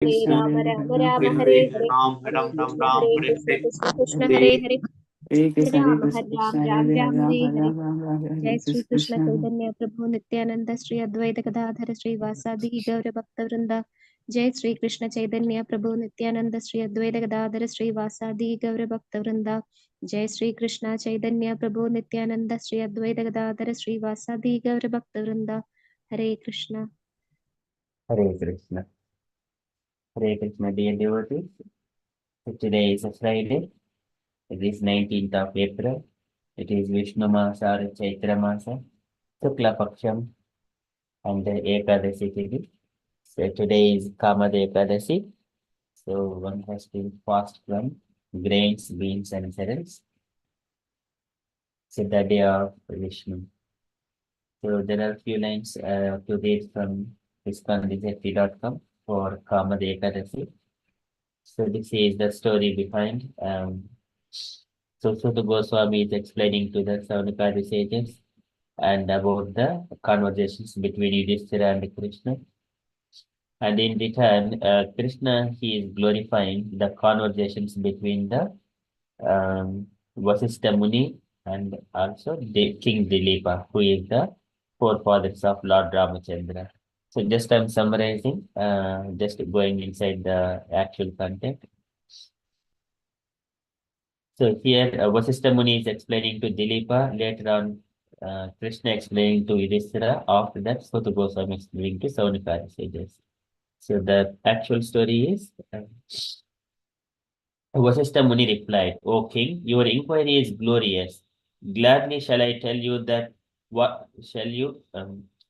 Hare Rama Rama Rama Hare Hare Hare Krishna Krishna Krishna Hare Hare Hare Ram Ram Ram Hare Hare जय श्री कृष्ण चैतन्य प्रभु नित्यानंद श्री अद्वैत गदाधर श्री वासादि गौर भक्त वृंदा जय श्री कृष्ण चैतन्य प्रभु नित्यानंद श्री अद्वैत गदाधर श्री वासादि गौर भक्त वृंदा जय श्री कृष्ण चैतन्य प्रभु नित्यानंद श्री अद्वैत गदाधर श्री वासादि गौर भक्त वृंदा हरे Krishna Krishna. Hare Krishna, dear devotees. So today is a Friday. It is 19th of April. It is Vishnu Masa or Chaitra Masa, Shukla Paksham, and the Ekadasi Tithi. So today is Kamada Ekadasi. So one has to fast from grains, beans, and cereals. So the day of Vishnu. So there are a few lines to read from ISKCON.com for Kamada Ekadasi. So this is the story behind. So Sutta Goswami is explaining to the Saunaka sages and about the conversations between Yudhishthira and Krishna. And in return, Krishna, he is glorifying the conversations between the Vasistha Muni and also King Dilipa, who is the forefathers of Lord Ramachandra. So just I'm summarizing, just going inside the actual content. So here, Vasistha Muni is explaining to Dilipa. Later on, Krishna explaining to Yudhishthira. After that, Sutta Goswami explaining to Saunaka sages. So the actual story is, Vasistha Muni replied, "O king, your inquiry is glorious. Gladly shall I tell you that what shall you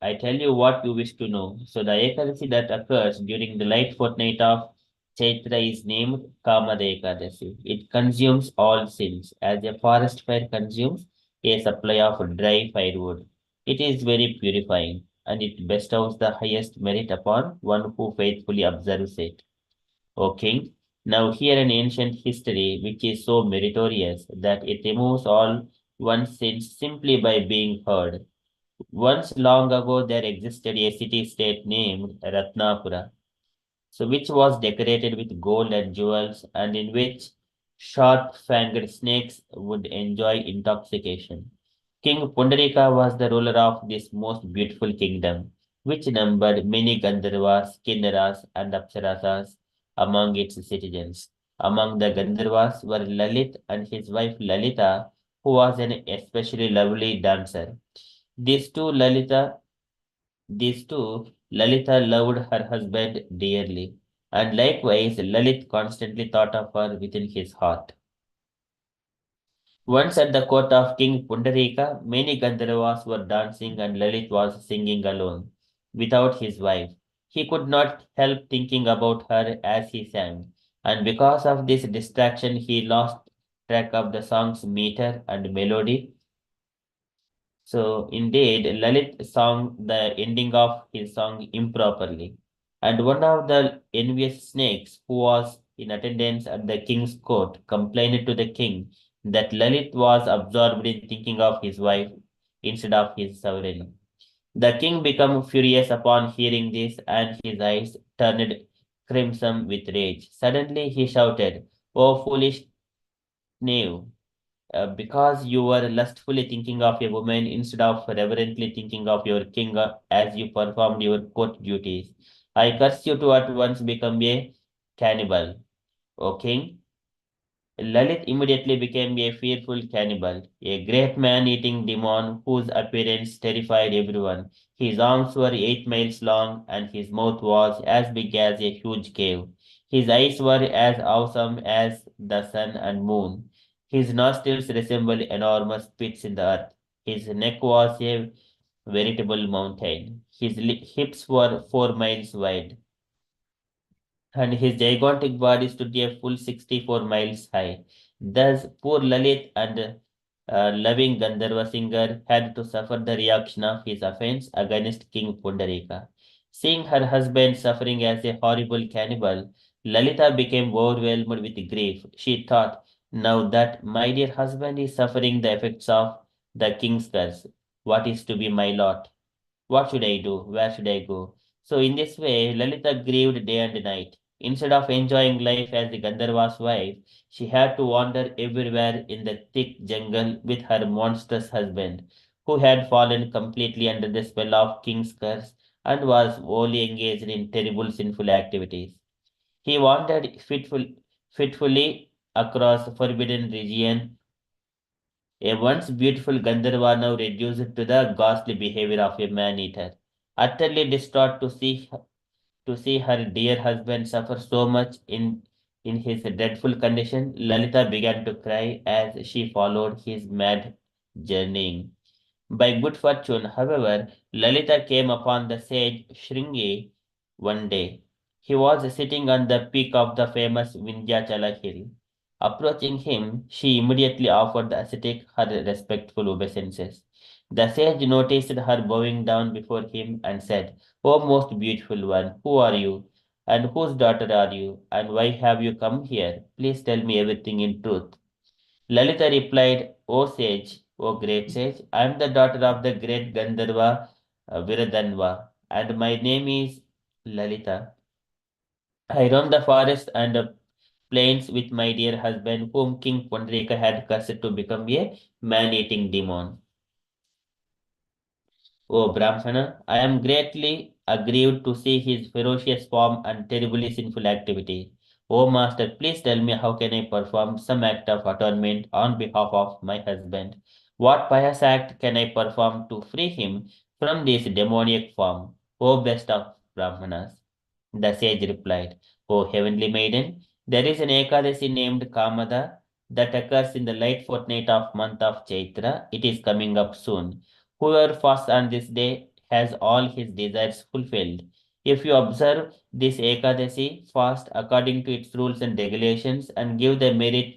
I tell you what you wish to know." So the Ekadasi that occurs during the light fortnight of Chaitra is named Kamada Ekadasi. It consumes all sins as a forest fire consumes a supply of dry firewood. It is very purifying and it bestows the highest merit upon one who faithfully observes it. O king, now hear an ancient history which is so meritorious that it removes all one's sins simply by being heard. Once long ago there existed a city-state named Ratnapura, so which was decorated with gold and jewels, and in which sharp-fanged snakes would enjoy intoxication. King Pundarika was the ruler of this most beautiful kingdom, which numbered many Gandharvas, Kinnaras, and Apsarasas among its citizens. Among the Gandharvas were Lalit and his wife Lalita, who was an especially lovely dancer. These two Lalita these two, Lalita loved her husband dearly, and likewise Lalit constantly thought of her within his heart. Once at the court of King Pundarika, many Gandharvas were dancing and Lalit was singing alone, without his wife. He could not help thinking about her as he sang, and because of this distraction, he lost track of the song's meter and melody. So indeed, Lalit sang the ending of his song improperly. And one of the envious snakes who was in attendance at the king's court complained to the king that Lalit was absorbed in thinking of his wife instead of his sovereign. The king became furious upon hearing this, and his eyes turned crimson with rage. Suddenly he shouted, "O foolish knave! Because you were lustfully thinking of a woman instead of reverently thinking of your king as you performed your court duties. I curse you to at once become a cannibal, O king." Lalit immediately became a fearful cannibal, a great man-eating demon whose appearance terrified everyone. His arms were 8 miles long and his mouth was as big as a huge cave. His eyes were as awesome as the sun and moon. His nostrils resembled enormous pits in the earth. His neck was a veritable mountain. His hips were 4 miles wide and his gigantic body stood a full 64 miles high. Thus, poor Lalit and loving Gandharva singer had to suffer the reaction of his offense against King Pundarika. Seeing her husband suffering as a horrible cannibal, Lalita became overwhelmed with grief. She thought, "Now that my dear husband is suffering the effects of the king's curse, what is to be my lot? What should I do? Where should I go?" So in this way, Lalita grieved day and night. Instead of enjoying life as the Gandharva's wife, she had to wander everywhere in the thick jungle with her monstrous husband, who had fallen completely under the spell of King's curse and was wholly engaged in terrible sinful activities. He wandered fitfully across forbidden region, a once beautiful Gandharva now reduced to the ghastly behavior of a man-eater. Utterly distraught to see her dear husband suffer so much in his dreadful condition, Lalita began to cry as she followed his mad journeying. By good fortune, however, Lalita came upon the sage Shringi one day. He was sitting on the peak of the famous Vindhyachala hill. Approaching him, she immediately offered the ascetic her respectful obeisances. The sage noticed her bowing down before him and said, "O most beautiful one, who are you? And whose daughter are you? And why have you come here? Please tell me everything in truth." Lalita replied, "O sage, O great sage, I am the daughter of the great Gandharva Viradanva, and my name is Lalita. I roam the forest and plains with my dear husband, whom King Pundarika had cursed to become a man-eating demon. O Brahmana, I am greatly aggrieved to see his ferocious form and terribly sinful activity. O Master, please tell me how can I perform some act of atonement on behalf of my husband? What pious act can I perform to free him from this demoniac form? O best of Brahmanas. The sage replied, "O heavenly maiden, there is an Ekadasi named Kamada that occurs in the late fortnight of month of Chaitra. It is coming up soon. Whoever fasts on this day has all his desires fulfilled. If you observe this Ekadasi fast according to its rules and regulations and give the merit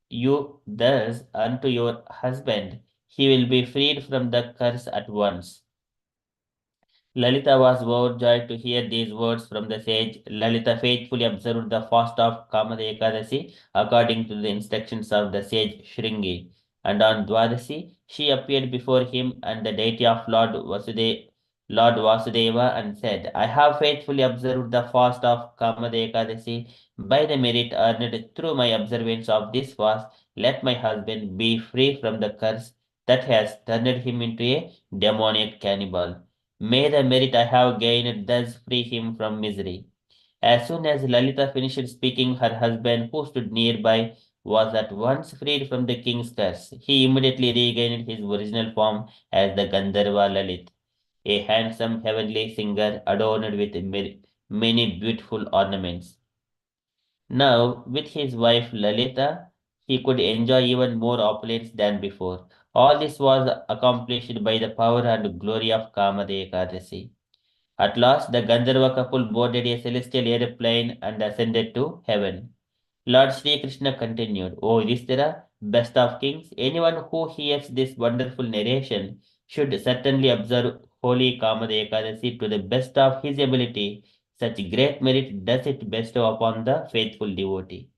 you thus unto your husband, he will be freed from the curse at once." Lalita was overjoyed to hear these words from the sage. Lalita faithfully observed the fast of Kamada Ekadasi according to the instructions of the sage Shringi. And on Dwadasi, she appeared before him and the deity of Lord Vasudeva and said, "I have faithfully observed the fast of Kamada Ekadasi. By the merit earned through my observance of this fast, let my husband be free from the curse that has turned him into a demoniac cannibal. May the merit I have gained thus free him from misery." As soon as Lalita finished speaking, her husband, who stood nearby, was at once freed from the king's curse. He immediately regained his original form as the Gandharva Lalit, a handsome heavenly singer adorned with many beautiful ornaments. Now, with his wife Lalita, he could enjoy even more opulence than before. All this was accomplished by the power and glory of Kamada Ekadasi. At last, the Gandharva couple boarded a celestial airplane and ascended to heaven. Lord Sri Krishna continued, "O Yudhishthira, best of kings, anyone who hears this wonderful narration should certainly observe holy Kamada Ekadasi to the best of his ability. Such great merit does it bestow upon the faithful devotee.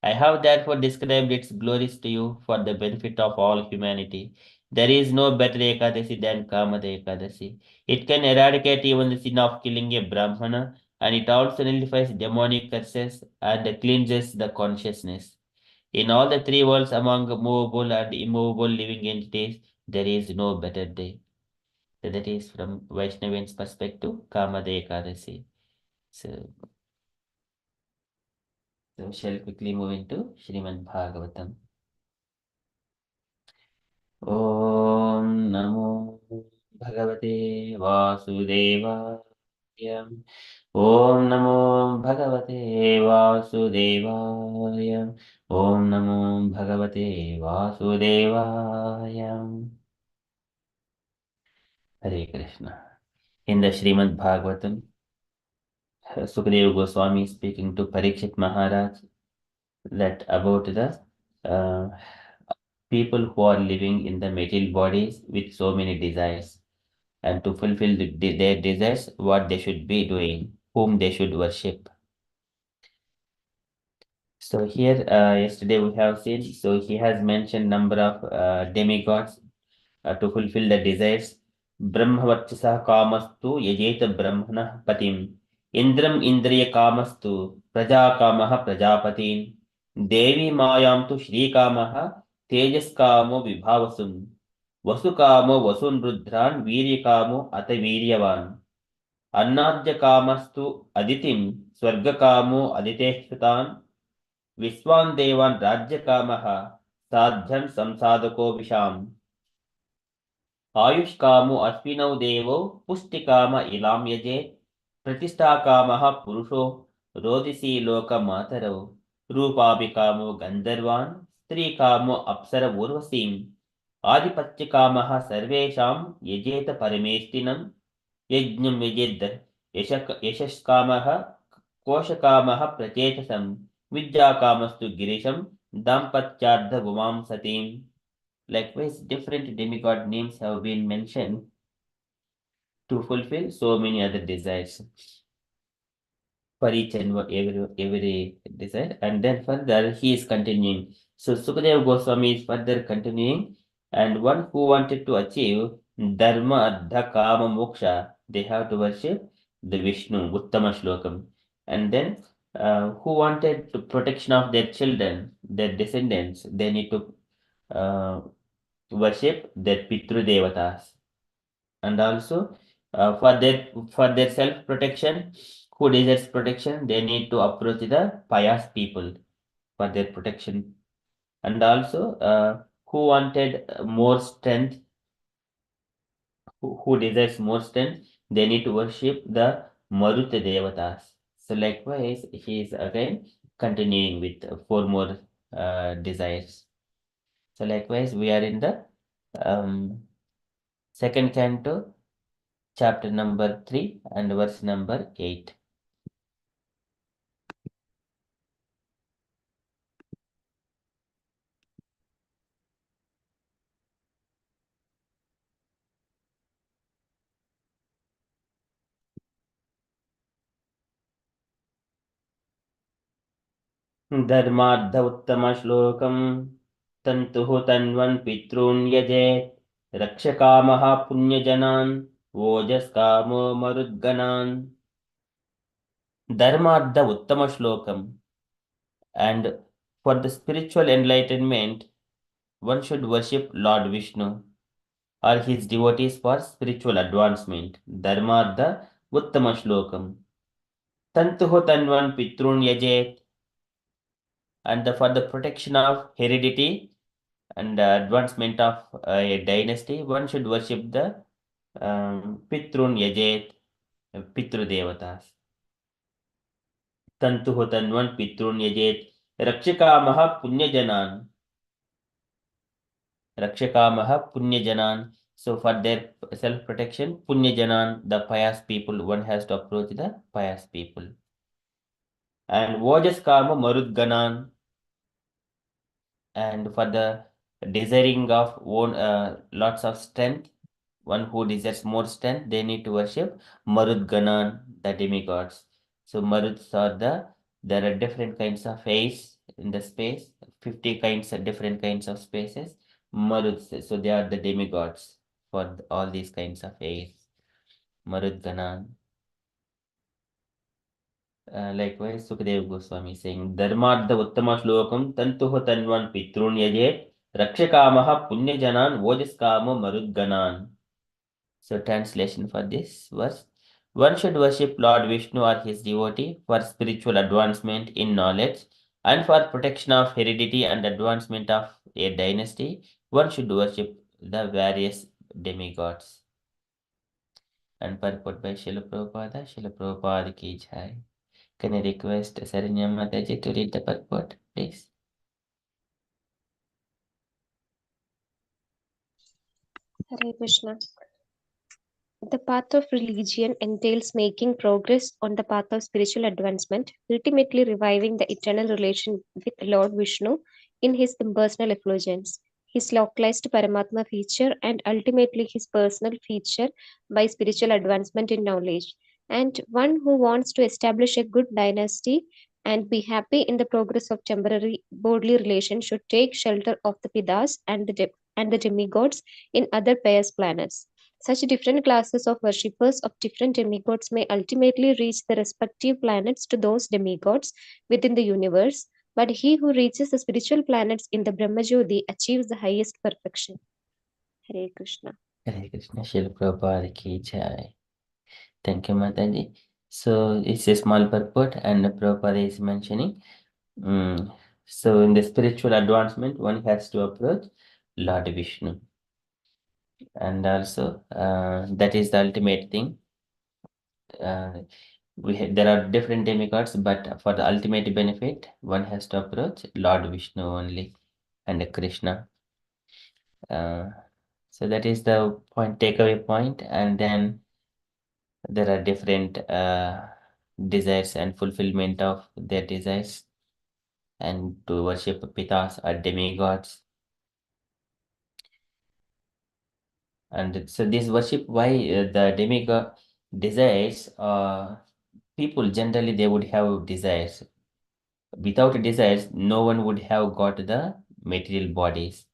I have therefore described its glories to you for the benefit of all humanity. There is no better Ekadasi than Kamada Ekadasi. It can eradicate even the sin of killing a Brahmana, and it also nullifies demonic curses and cleanses the consciousness. In all the three worlds among movable and immovable living entities, there is no better day." So that is from Vaishnavian's perspective, Kamada Ekadasi. So, we shall quickly move into Srimad Bhagavatam. ॐ नमो भगवते वासुदेवाय। ॐ नमो भगवते वासुदेवाय। ॐ नमो भगवते वासुदेवाय। Hare Krishna. In the Srimad Bhagavatam, Sukadeva Goswami is speaking to Parikshit Maharaj that about the uh, people who are living in the material bodies with so many desires, and to fulfill their desires, what they should be doing, whom they should worship. So here, yesterday we have seen, so he has mentioned number of demigods to fulfill the desires. Brahmavarchasa kamastu yajeta brahmana patim. Indram Indriya Kamastu Prajakamaha Prajapatin Devi Mayam tu Shri Kamaha Tejas Kamo Vibhavasum Vasukamo Vasun Rudran Viryakamo Ata Viryavan Annadya Kamastu Aditim Swargakamo Aditeshtan Viswan Devan Rajya Kamaha Sadhyan Samsadako Visham आयुष्कामो अश्विनौ देवो पुष्टिकाम इलां यजे प्रतिष्ठाकामः पुरुषो रोदिसी लोकमातरौ रूपाभिकामो गन्धर्वान् स्त्रीकामो अप्सर ऊर्वशीम् आधिपत्यकामः सर्वेषां यजेत परमेष्टिनं यज्ञं यजेद् यशस्कामः कोशकामः प्रचेतसं विद्याकामस्तु गिरिशं दाम्पत्यार्धभुवां सतीम्. Likewise, different demigod names have been mentioned to fulfill so many other desires for each and every desire. And then further, he is continuing. So Sukadeva Goswami is further continuing, and one who wanted to achieve Dharma, Artha, Kama, Moksha, they have to worship the Vishnu, Uttama Shlokam. And then who wanted to protection of their children, their descendants, they need to uh, worship their Pitru Devatas. And also for their self protection, who desires protection, they need to approach the pious people for their protection. And also who wanted more strength, who desires more strength, they need to worship the Maruta Devatas. So likewise, he is again continuing with four more desires. So likewise, we are in the second canto, chapter number 3 and verse number 8. धर्मार्ध उत्तमश्लोकम् तन्तुः तन्वन् पितॄन् यजेत् रक्षकामः पुण्यजनान् वोजस्कामो मरुद्गणान्. Dharmartha Uttama Shlokam. And for the spiritual enlightenment, one should worship Lord Vishnu or his devotees for spiritual advancement. Dharmartha Uttama Shlokam. Tantuho Tanvan Pitrun Yajet. And for the protection of heredity and advancement of a dynasty, one should worship the Pitrun Yajet, Pitru Devatas. Tantuho Tanvan Pitrun Yajet, Rakshakamaha Punyajanan. Rakshakamaha Punyajanan. So for their self-protection, Punyajanan, the pious people, one has to approach the pious people. And Vojaskama Marudganan. And for the desiring of lots of strength, one who desires more strength, they need to worship Marudganan, the demigods. So Maruds are there are different kinds of airs in the space, 50 kinds of different kinds of spaces. Maruds, so they are the demigods for all these kinds of airs. Marudganan. Likewise, Sukadeva Goswami saying, Dharmartha Uttama Shlokam Tantuho Tanvan Pitrun Yajet Rakshakamaha Punyajanan Vojaskamo Marudganan. So, translation for this verse. One should worship Lord Vishnu or his devotee for spiritual advancement in knowledge and for protection of heredity and advancement of a dynasty. One should worship the various demigods. And purport by Srila Prabhupada ki jai. Can I request Saranya Mataji to read the purport, please? Hare Krishna. The path of religion entails making progress on the path of spiritual advancement, ultimately reviving the eternal relation with Lord Vishnu in his impersonal effulgence, his localized Paramatma feature, and ultimately his personal feature by spiritual advancement in knowledge. And one who wants to establish a good dynasty and be happy in the progress of temporary bodily relation should take shelter of the Pidas and the demigods in other pious planets. Such different classes of worshippers of different demigods may ultimately reach the respective planets to those demigods within the universe, but he who reaches the spiritual planets in the Brahmajyoti achieves the highest perfection. Hare Krishna. Hare Krishna, Srila Prabhupada ki jai. Thank you, Mataji. So it's a small purport, and Prabhupada is mentioning. So in the spiritual advancement, one has to approach Lord Vishnu, and also that is the ultimate thing. There are different demigods, but for the ultimate benefit, one has to approach Lord Vishnu only and Krishna. So that is the point, takeaway point, and then there are different desires and fulfillment of their desires, and to worship pitas or demigods. And so this worship, why the demigod desires, people generally they would have desires. Without desires, no one would have got the material bodies.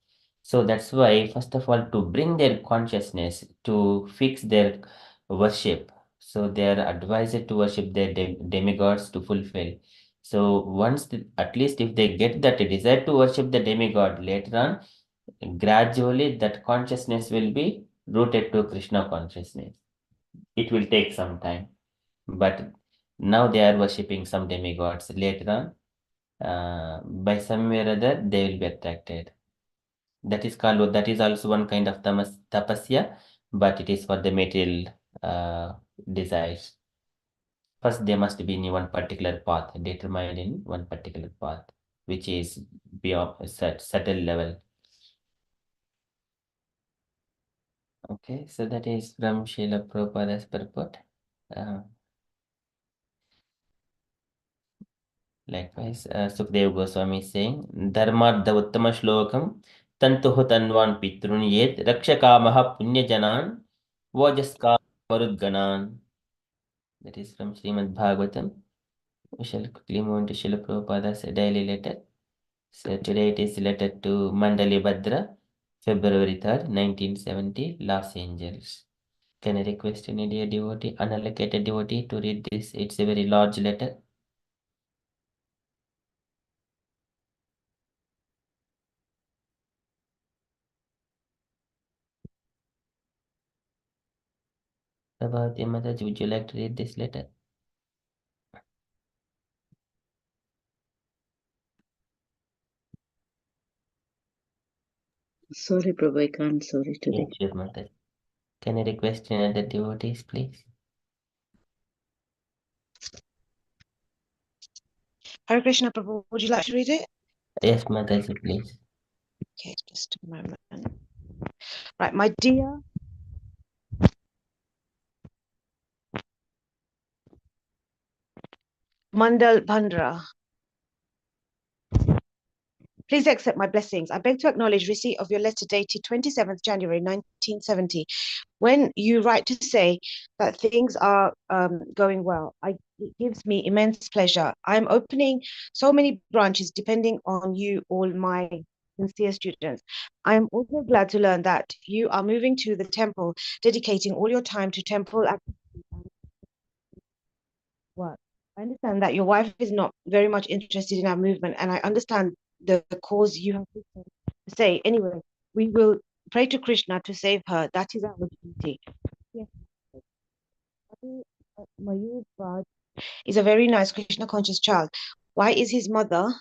So that's why, first of all, to bring their consciousness to fix their worship, so they are advised to worship their demigods to fulfill. So once, at least if they get that desire to worship the demigod, later on, gradually that consciousness will be rooted to Krishna consciousness. It will take some time, but now they are worshipping some demigods. Later on, by some way or other, they will be attracted. That is also one kind of tapasya, but it is for the material desires. First, they must be in one particular path, determined in one particular path, which is beyond a subtle level. Okay, so that is from Srila Prabhupada's purport. Likewise, Sukdev Goswami is saying, Dharmadha Uttama Shlokam Tantuhu Tanvan Pitrun Yet Rakshakamaha Punyajanan Vajaska Marudganan. That is from Srimad Bhagavatam. We shall quickly move into Srila Prabhupada's daily letter. So today it is letter to Mandali Bhadra, February 3rd, 1970, Los Angeles. Can I request any dear devotee, unallocated devotee, to read this? It's a very large letter. Prabhavati Mataji, would you like to read this letter? Sorry, Prabhu, I can't. Sorry today. Yes, sure, Mataji. Can I request any other devotees, please? Hare Krishna, Prabhu. Would you like to read it? Yes, Mataji, please. Okay, just a moment. Right, my dear Mandal Bandra, please accept my blessings. I beg to acknowledge receipt of your letter dated 27th January 1970. When you write to say that things are going well, it gives me immense pleasure. I'm opening so many branches depending on you, all my sincere students. I am also glad to learn that you are moving to the temple, dedicating all your time to temple activities and work. I understand that your wife is not very much interested in our movement, and I understand the cause you have to say. Anyway, we will pray to Krishna to save her. That is our duty. Yes. Mayur Raj is a very nice Krishna conscious child. Why is his mother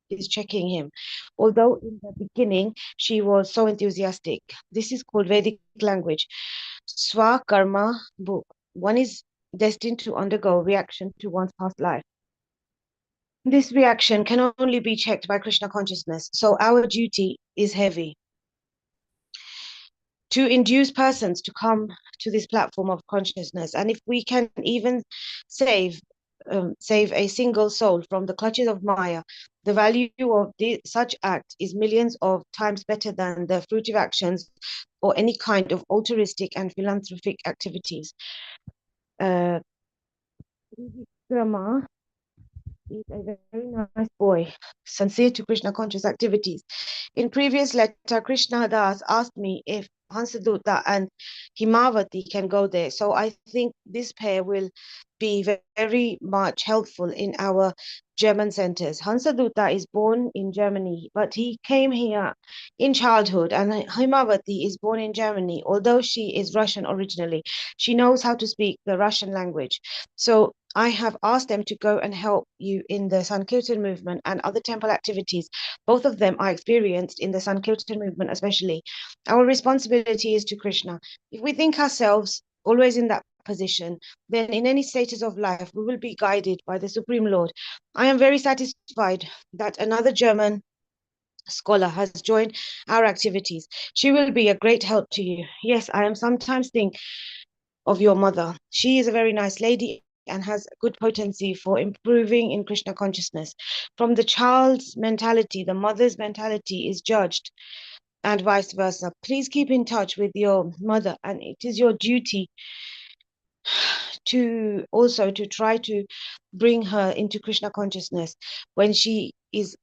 is checking him? Although in the beginning she was so enthusiastic. This is called Vedic language. Swakarma book. One is destined to undergo reaction to one's past life. This reaction can only be checked by Krishna consciousness. So our duty is heavy to induce persons to come to this platform of consciousness. And if we can even save a single soul from the clutches of Maya, the value of such act is millions of times better than the fruitive actions or any kind of altruistic and philanthropic activities. Grama is a very nice boy, sincere to Krishna conscious activities. In previous letter, Krishna Das asked me if Hansadutta and Himavati can go there. So I think this pair will be very much helpful in our German centers. Hansadutta is born in Germany, but he came here in childhood, and Himavati is born in Germany. Although she is Russian originally, she knows how to speak the Russian language. So I have asked them to go and help you in the Sankirtan movement and other temple activities. Both of them are experienced in the Sankirtan movement, especially. Our responsibility is to Krishna. If we think ourselves always in that position, then in any status of life, we will be guided by the Supreme Lord. I am very satisfied that another German scholar has joined our activities. She will be a great help to you. Yes, I am sometimes think of your mother. She is a very nice lady and has good potency for improving in Krishna consciousness. From the child's mentality, the mother's mentality is judged, and vice versa. Please keep in touch with your mother, and it is your duty to also to try to bring her into Krishna consciousness when she is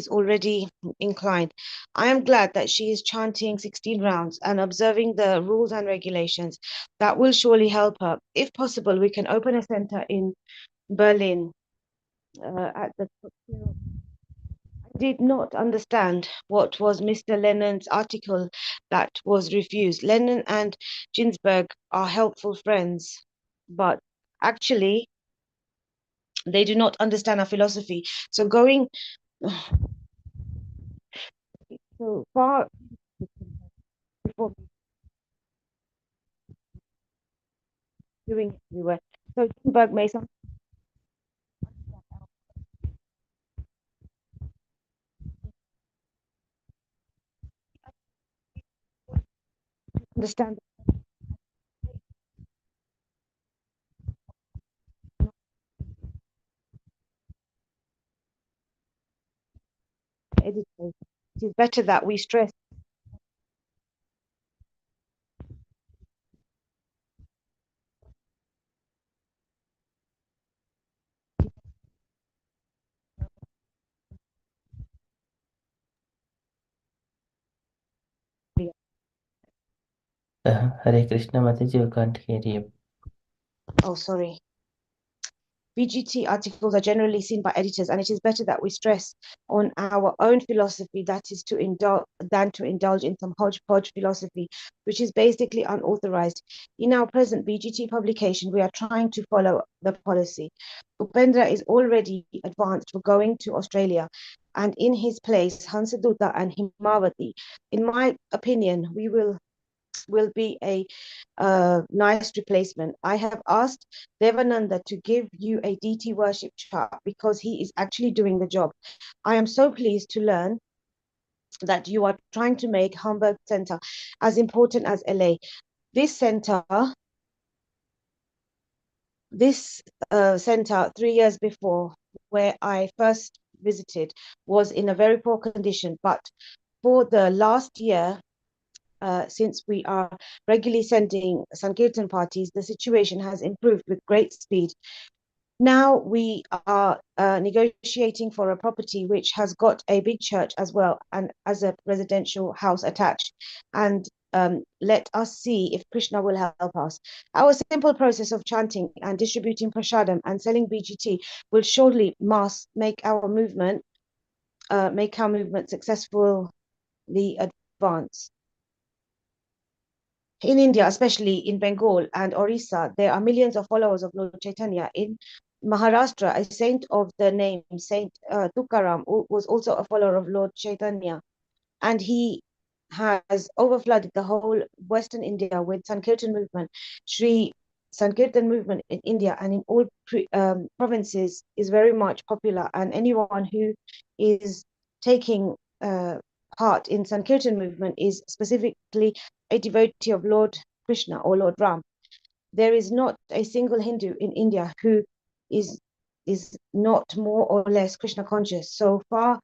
already inclined. I am glad that she is chanting 16 rounds and observing the rules and regulations. That will surely help her. If possible, we can open a center in Berlin at the. I did not understand what was Mr. Lennon's article that was refused. Lennon and Ginsberg are helpful friends, but actually, they do not understand our philosophy. So going so far before doing it everywhere. So Gutenberg may understand the editors. It is better that we stress Hare Krishna Mataji, you can't hear you. oh sorry. BGT articles are generally seen by editors, and it is better that we stress on our own philosophy that is to indulge than to indulge in some hodgepodge philosophy, which is basically unauthorized. In our present BGT publication, we are trying to follow the policy. Upendra is already advanced for going to Australia, and in his place, Hansadutta and Himavati. In my opinion, we will be a nice replacement. I have asked Devananda to give you a DT worship chart because he is actually doing the job. I am so pleased to learn that you are trying to make Hamburg Center as important as LA. This center, center 3 years before, where I first visited, was in a very poor condition. But for the last year, since we are regularly sending Sankirtan parties, the situation has improved with great speed. Now we are negotiating for a property which has got a big church as well and as a residential house attached. And let us see if Krishna will help us. Our simple process of chanting and distributing prasadam and selling BGT will surely make our movement successfully advance. In India, especially in Bengal and Orissa, there are millions of followers of Lord Chaitanya. In Maharashtra, a saint of the name Saint Tukaram was also a follower of Lord Chaitanya, and he has overflooded the whole Western India with Sankirtan movement. Sri Sankirtan movement in India and in all provinces is very much popular, and anyone who is taking part in Sankirtan movement is specifically a devotee of Lord Krishna or Lord Ram. There is not a single Hindu in India who is not more or less Krishna conscious. So far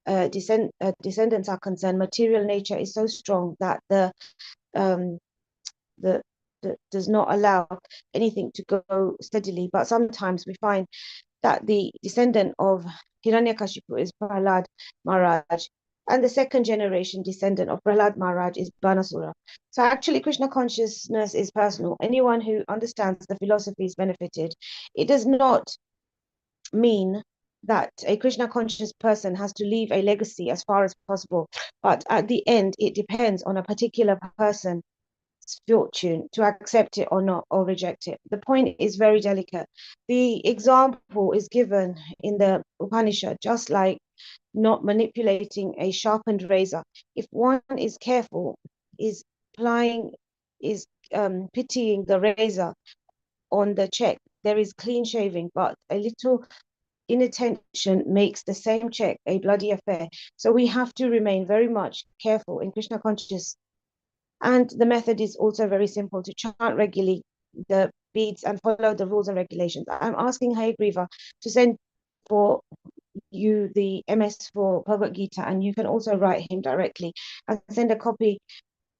descendants are concerned, material nature is so strong that um, the does not allow anything to go steadily. But sometimes we find that the descendant of Hiranyakashipu is Prahlad Maharaj, and the second generation descendant of Prahlad Maharaj is Banasura. So actually, Krishna consciousness is personal. Anyone who understands the philosophy is benefited. It does not mean that a Krishna conscious person has to leave a legacy as far as possible, but at the end, it depends on a particular person's fortune to accept it or not, or reject it. The point is very delicate. The example is given in the Upanishad, just like not manipulating a sharpened razor. If one is careful, is applying, is pitying the razor on the check, there is clean shaving, but a little inattention makes the same check a bloody affair. So we have to remain very much careful in Krishna consciousness. And the method is also very simple, to chant regularly the beads and follow the rules and regulations. I'm asking Hayagriva to send for you the MS for Bhagavad Gita, and you can also write him directly and send a copy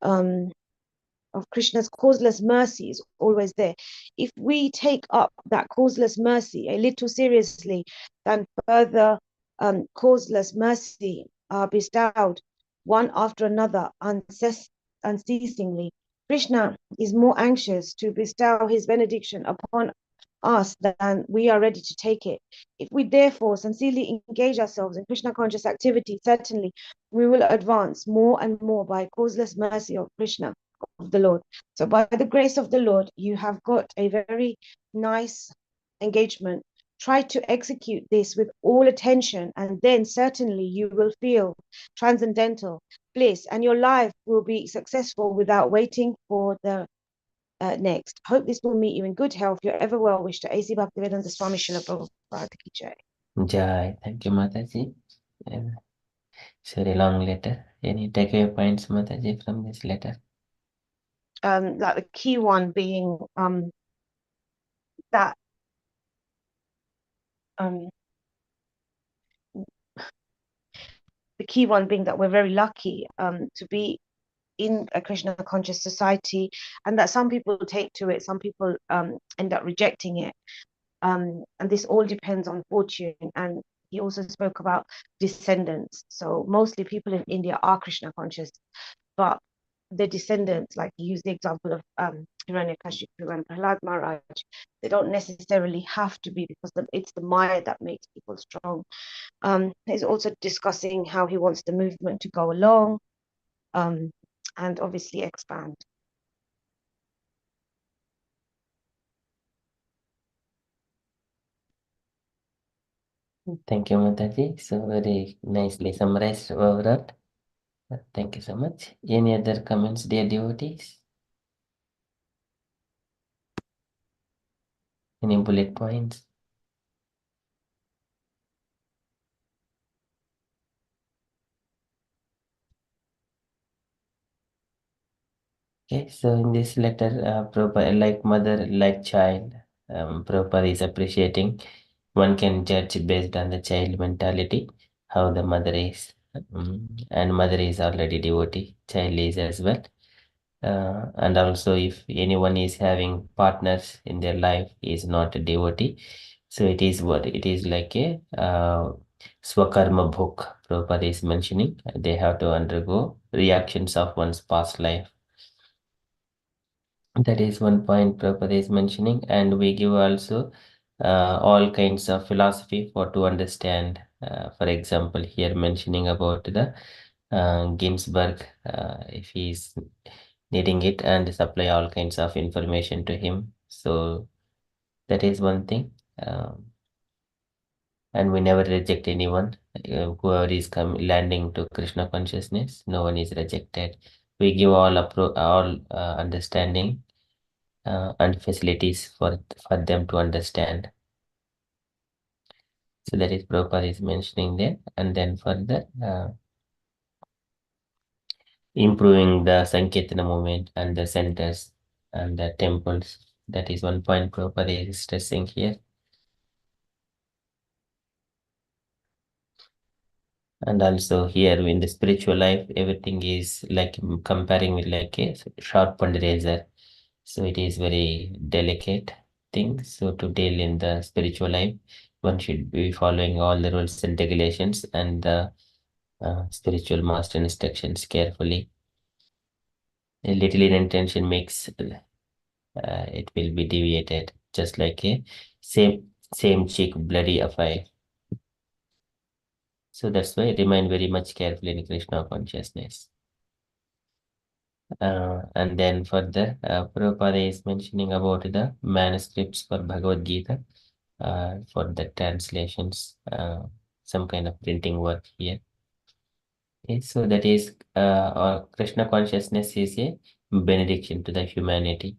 of Krishna's causeless mercy is always there. If we take up that causeless mercy a little seriously, then further causeless mercy are bestowed one after another unceasingly. Krishna is more anxious to bestow his benediction upon us than we are ready to take it. If we therefore sincerely engage ourselves in Krishna conscious activity, certainly we will advance more and more by causeless mercy of Krishna, of the Lord. So by the grace of the Lord, you have got a very nice engagement. Try to execute this with all attention, and then certainly you will feel transcendental bliss, and your life will be successful without waiting for the next. Hope this will meet you in good health. Your ever well wished to A.C. Bhaktivedanta Swami Srila Prabhupada Ki Jai. Jai. Thank you, Mataji. It's a very long letter. Any takeaway points, Mataji, from this letter? Like the key one being that the key one being that we're very lucky to be in a Krishna conscious society, and that some people take to it, some people end up rejecting it, and this all depends on fortune. And he also spoke about descendants. So mostly people in India are Krishna conscious, but the descendants, like he used the example of Hiranyakashipu and Prahlad Maharaj, they don't necessarily have to be, because it's the Maya that makes people strong. He's also discussing how he wants the movement to go along and obviously expand. Thank you, Mataji. So very nicely summarized overall. Thank you so much. Any other comments, dear devotees? Any bullet points? Okay, so in this letter, Prabhupada, like mother, like child, Prabhupada is appreciating. One can judge based on the child mentality, how the mother is. And mother is already devotee, child is as well. And also if anyone is having partners in their life is not a devotee, so it is what it is, like a swakarma book Prabhupada is mentioning. They have to undergo reactions of one's past life. That is one point Prabhupada is mentioning, and we give also all kinds of philosophy for to understand. For example, here mentioning about the Ginsburg, if he's needing it, and supply all kinds of information to him. So that is one thing. And we never reject anyone. Whoever is landing to Krishna consciousness, no one is rejected. We give all understanding and facilities for them to understand. So that is Prabhupada is mentioning there. And then further, improving the Sankirtana movement and the centers and the temples. That is one point Prabhupada is stressing here. And also here in the spiritual life, everything is like comparing with like a sharpened razor. So it is very delicate thing. So to deal in the spiritual life, one should be following all the rules and regulations and the spiritual master instructions carefully. A little inattention makes it will be deviated, just like a same cheek bloody affair. So that's why remain very much careful in Krishna consciousness. And then further, Prabhupada is mentioning about the manuscripts for Bhagavad Gita, for the translations, some kind of printing work here. Okay, so that is, Krishna consciousness is a benediction to the humanity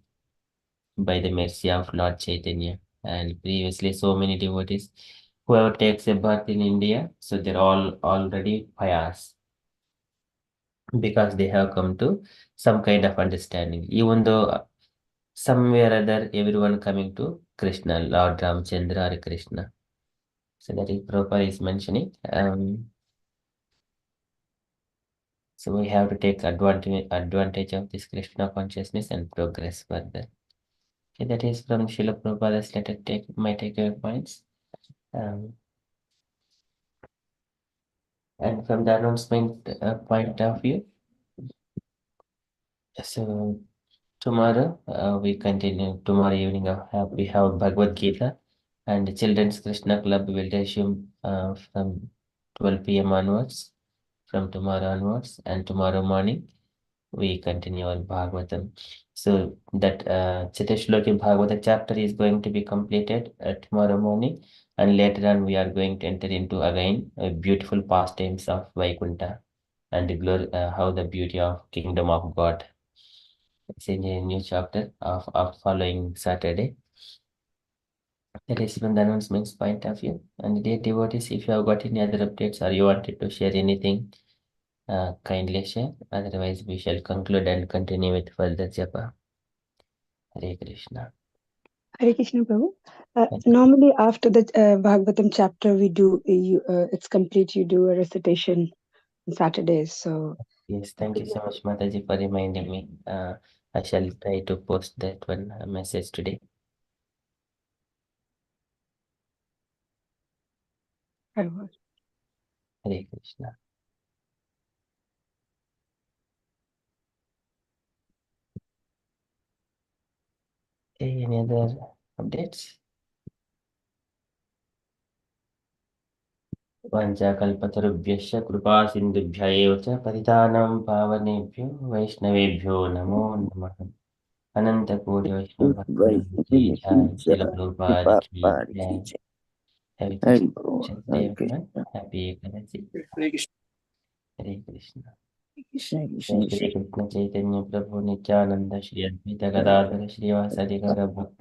by the mercy of Lord Chaitanya. And previously, so many devotees, whoever takes a birth in India, so they're all already pious because they have come to some kind of understanding. Even though somewhere or other, everyone coming to Krishna, Lord Ramchandra or Krishna. So that is Prabhupada is mentioning. So we have to take advantage of this Krishna consciousness and progress further. Okay, that is from Srila Prabhupada's letter. Take my takeaway points. And from the announcement point of view, so tomorrow we continue. Tomorrow evening we have Bhagavad Gita, and the Children's Krishna Club will resume from 12 p.m. onwards, from tomorrow onwards, and tomorrow morning we continue our Bhagavatam. So that Chatashloki Bhagavata chapter is going to be completed tomorrow morning, and later on we are going to enter into again beautiful pastimes of Vaikuntha and the glory, how the beauty of kingdom of God. It's in a new chapter of following Saturday. That is from the announcements point of view. And dear devotees, if you have got any other updates or you wanted to share anything, kindly share. Otherwise, we shall conclude and continue with further japa. Hare Krishna. Hare Krishna, Prabhu. Normally, after the Bhagavatam chapter, we do it's complete. You do a recitation on Saturdays. So Yes, thank you so much, Mataji, for reminding me. I shall try to post that one message today. I was. Hare Krishna. Okay, any other updates? वाञ्छाकल्पतरुभ्यश्च कृपा सिन्धुभ्य एव च पतितानां पावनेभ्यो वैष्णवेभ्यो नमो नमः। अनंतकोटि वैष्णव भक्तवृंद की जय। श्रील प्रभुपाद की जय। Have a Krishna day, everyone. Happy Ekadasi. Hare Krishna. जय श्री कृष्ण चैतन्य प्रभु नित्यानंद श्री अद्वैत गदाधर श्रीवासदि गौर भक्त